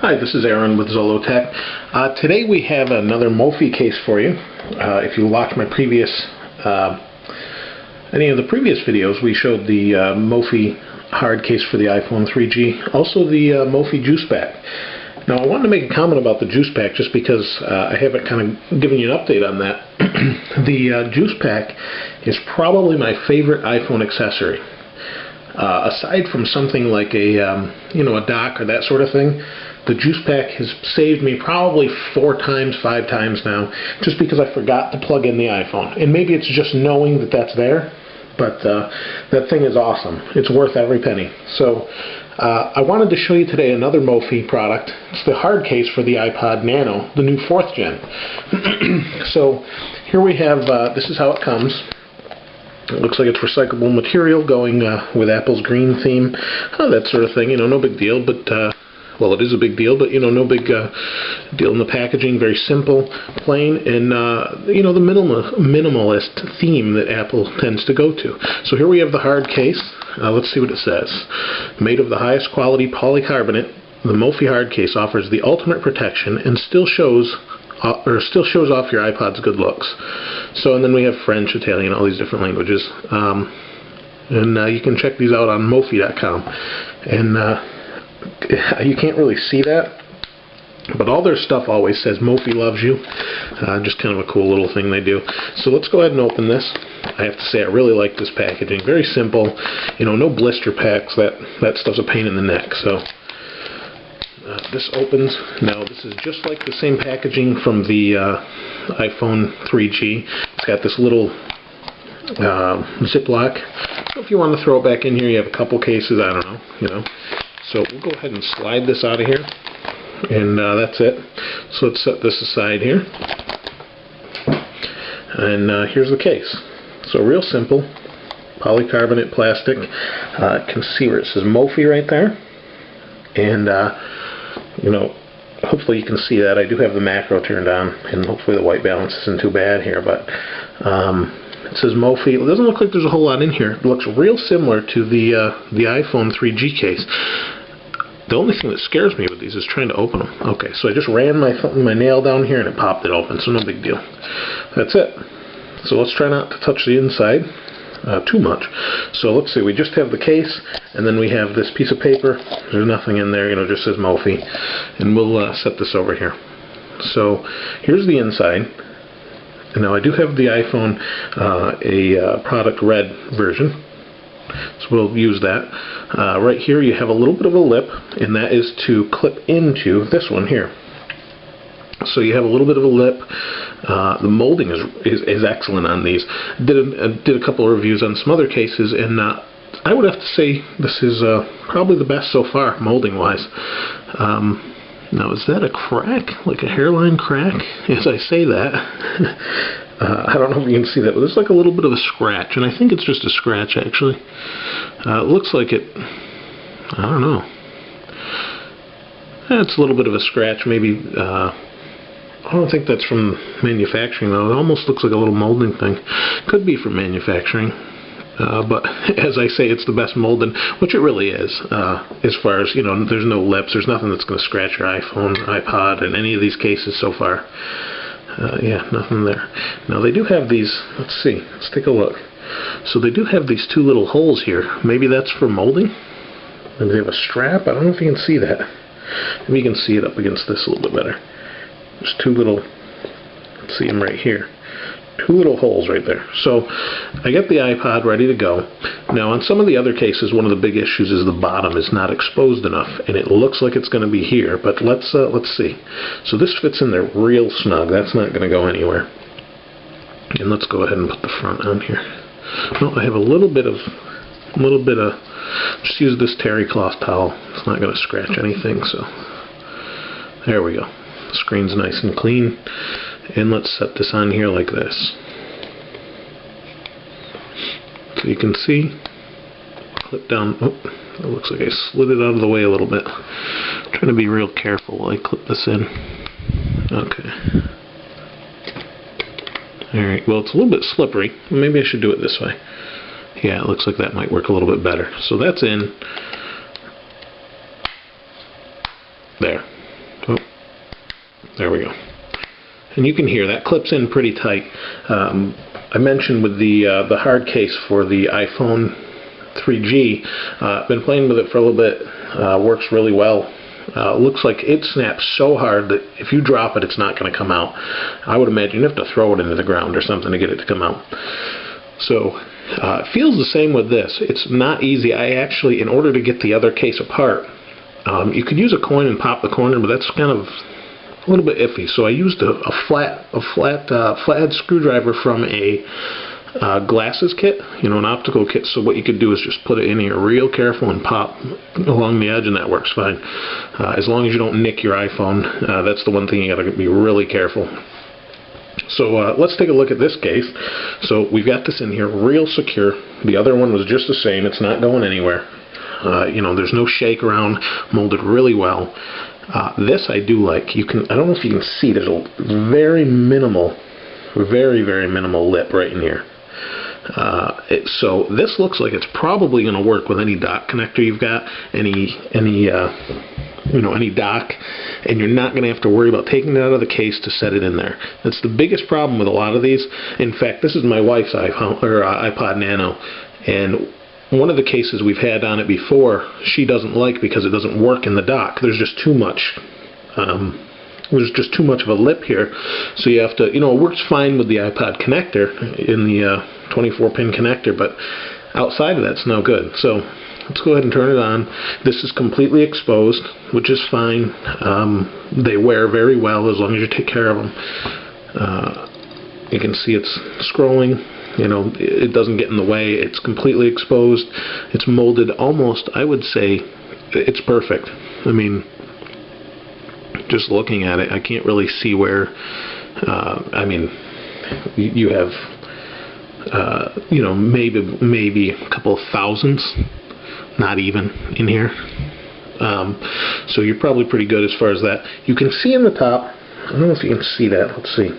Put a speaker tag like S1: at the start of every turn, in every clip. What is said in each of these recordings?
S1: Hi, this is Aaron with Zollotech. Today we have another Mophie case for you. If you watched my previous, any of the previous videos, we showed the Mophie hard case for the iPhone 3G, also the Mophie Juice Pack. Now I wanted to make a comment about the Juice Pack just because I haven't kind of given you an update on that. The Juice Pack is probably my favorite iPhone accessory. Aside from something like a dock or that sort of thing, the Juice Pack has saved me probably 4 times, 5 times now, just because I forgot to plug in the iPhone. And maybe it's just knowing that that's there, but that thing is awesome. It's worth every penny. So I wanted to show you today another Mophie product. It's the hard case for the iPod Nano, the new 4th gen. So here we have, this is how it comes. It looks like it's recyclable material going with Apple's green theme, that sort of thing. No big deal, but well, it is a big deal, but no big deal in the packaging. Very simple, plain, and the minimalist theme that Apple tends to go to. So here we have the hard case. Let's see what it says. Made of the highest quality polycarbonate, the Mophie hard case offers the ultimate protection and still shows off your iPod's good looks. So, and then we have French, Italian, all these different languages. And you can check these out on Mophie.com. And you can't really see that, but all their stuff always says Mophie loves you. Just kind of a cool little thing they do. So let's go ahead and open this. I have to say I really like this packaging. Very simple. No blister packs. That stuff's a pain in the neck. So this opens. Now this is just like the same packaging from the iPhone 3G. It's got this little Ziploc. If you want to throw it back in here, you have a couple cases. I don't know. So we'll go ahead and slide this out of here, and that's it. So let's set this aside here, and here's the case. So real simple, polycarbonate plastic. You can see where it says Mophie right there, and hopefully you can see that. I do have the macro turned on, and hopefully the white balance isn't too bad here, but it says Mophie. It doesn't look like there's a whole lot in here. It looks real similar to the iPhone 3G case. The only thing that scares me with these is trying to open them. Okay, so I just ran my nail down here and it popped it open, so no big deal. That's it. So let's try not to touch the inside too much. So let's see, we just have the case, and then we have this piece of paper. There's nothing in there, it just says Mophie. And we'll set this over here. So here's the inside. And now I do have the iPhone, a product red version. So we'll use that. Right here you have a little bit of a lip, and that is to clip into this one here. So you have a little bit of a lip. The molding is excellent on these. Did a couple of reviews on some other cases, and I would have to say this is probably the best so far, molding wise. Now, is that a crack? Like a hairline crack? As I say that. I don't know if you can see that, but there's like a little bit of a scratch, and I think it's just a scratch, actually. It looks like it, I don't know. It's a little bit of a scratch, maybe. I don't think that's from manufacturing, though. It almost looks like a little molding thing. Could be from manufacturing. But as I say, it's the best molding, which it really is. As far as, there's no lips, there's nothing that's going to scratch your iPhone or iPod in any of these cases so far. Yeah, nothing there. Now they do have these, let's see, let's take a look. So they do have these 2 little holes here. Maybe that's for molding? Maybe they have a strap? I don't know if you can see that. Maybe you can see it up against this a little bit better. There's 2 little, let's see them right here. 2 little holes right there. So I got the iPod ready to go. Now on some of the other cases, one of the big issues is the bottom is not exposed enough, and it looks like it's going to be here. But let's see. So this fits in there real snug. That's not going to go anywhere. And let's go ahead and put the front on here. No, I have a little bit of. Just use this terry cloth towel. It's not going to scratch anything. So there we go. The screen's nice and clean. And let's set this on here like this. So you can see, clip down, oh, it looks like I slid it out of the way a little bit. I'm trying to be real careful while I clip this in. Okay. Alright, well it's a little bit slippery. Maybe I should do it this way. Yeah, it looks like that might work a little bit better. So that's in. There. There we go. And you can hear that clips in pretty tight. I mentioned with the hard case for the iPhone 3G, I've been playing with it for a little bit. Works really well. Looks like it snaps so hard that if you drop it, it's not going to come out. I would imagine you have to throw it into the ground or something to get it to come out. So it feels the same with this. It's not easy. I actually, in order to get the other case apart, you could use a coin and pop the corner, but that's kind of a little bit iffy. So I used a flathead screwdriver from a glasses kit, you know, an optical kit. So what you could do is just put it in here real careful and pop along the edge, and that works fine. As long as you don't nick your iPhone, that's the one thing you got to be really careful. So let's take a look at this case. So we've got this in here real secure. The other one was just the same. It's not going anywhere. You know, there's no shake around, molded really well. This I do like. You can, I don't know if you can see, there's a very minimal, very minimal lip right in here. So this looks like it's probably going to work with any dock connector you've got, any dock, and you're not going to have to worry about taking it out of the case to set it in there. That's the biggest problem with a lot of these. In fact, this is my wife's iPod Nano, and one of the cases we've had on it before, she doesn't like because it doesn't work in the dock. There's just too much. There's just too much of a lip here, so you have to, you know, it works fine with the iPod connector in the 24-pin connector, but outside of that's no good. So let's go ahead and turn it on. This is completely exposed, which is fine. They wear very well as long as you take care of them. You can see it's scrolling. You know, it doesn't get in the way. It's completely exposed. It's molded almost, I would say, it's perfect. I mean, just looking at it, I can't really see where, I mean, you have, you know, maybe a couple of thousandths, not even, in here. So you're probably pretty good as far as that. You can see in the top, I don't know if you can see that, let's see.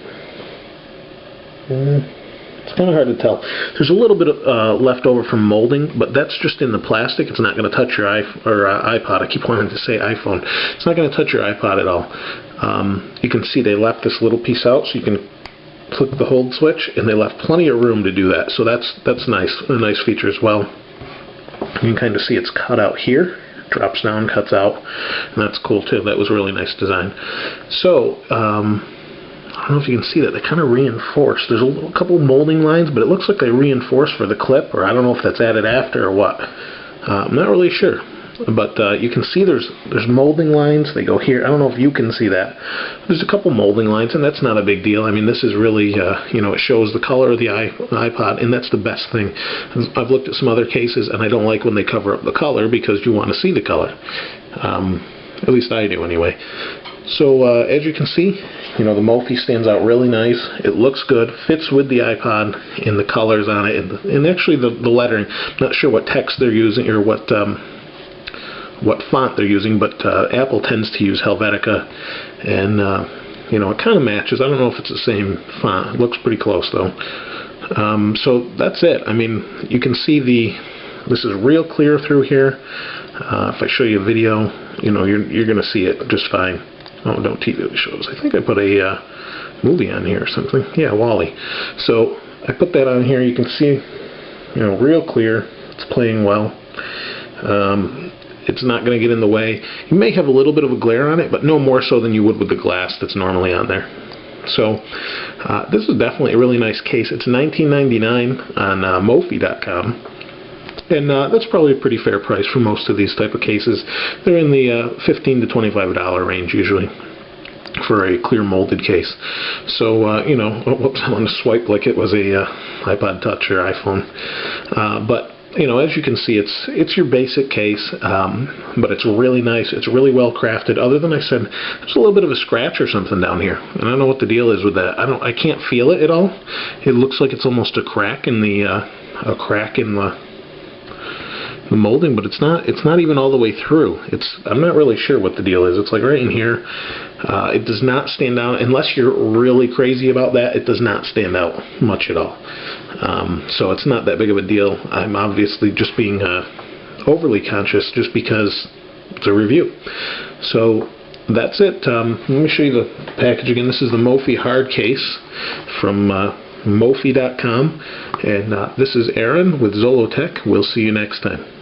S1: It's kind of hard to tell. There's a little bit of left over from molding, but that's just in the plastic. It's not going to touch your iPod. I keep wanting to say iPhone. It's not going to touch your iPod at all. You can see they left this little piece out, so you can click the hold switch, and they left plenty of room to do that. So that's nice, a nice feature as well. You can kind of see it's cut out here. Drops down, cuts out, and that's cool too. That was a really nice design. So I don't know if you can see that. They kind of reinforce. There's a couple molding lines, but it looks like they reinforce for the clip, or I don't know if that's added after or what. I'm not really sure. But you can see there's molding lines. They go here. I don't know if you can see that. There's a couple molding lines, and that's not a big deal. I mean, this is really, you know, it shows the color of the iPod, and that's the best thing. I've looked at some other cases, and I don't like when they cover up the color because you want to see the color. At least I do, anyway. So as you can see, you know, the Mophie stands out really nice. It looks good, fits with the iPod, and the colors on it, and actually the lettering. I'm not sure what text they're using or what font they're using, but Apple tends to use Helvetica, and you know, it kind of matches. I don't know if it's the same font. It looks pretty close though. So that's it. I mean, you can see this is real clear through here. If I show you a video, you know, you're going to see it just fine. Oh, don't TV shows. I think I put a movie on here or something. Yeah, Wall-E. So I put that on here. You can see, you know, real clear. It's playing well. It's not going to get in the way. You may have a little bit of a glare on it, but no more so than you would with the glass that's normally on there. So this is definitely a really nice case. It's $19.99 on Mophie.com. And that's probably a pretty fair price for most of these type of cases. They're in the $15 to $25 range usually for a clear molded case. So, you know, whoops, I want to swipe like it was a iPod Touch or iPhone. But, you know, as you can see, it's your basic case, but it's really nice. It's really well crafted. Other than I said, there's a little bit of a scratch or something down here, and I don't know what the deal is with that. I can't feel it at all. It looks like it's almost a crack in the the molding, but it's not even all the way through. I'm not really sure what the deal is. It's like right in here. It does not stand out unless you're really crazy about that. It does not stand out much at all. So it's not that big of a deal. I'm obviously just being overly conscious just because it's a review. So that's it. Let me show you the package again. This is the Mophie hard case from Mophie.com, and this is Aaron with Zollotech. We'll see you next time.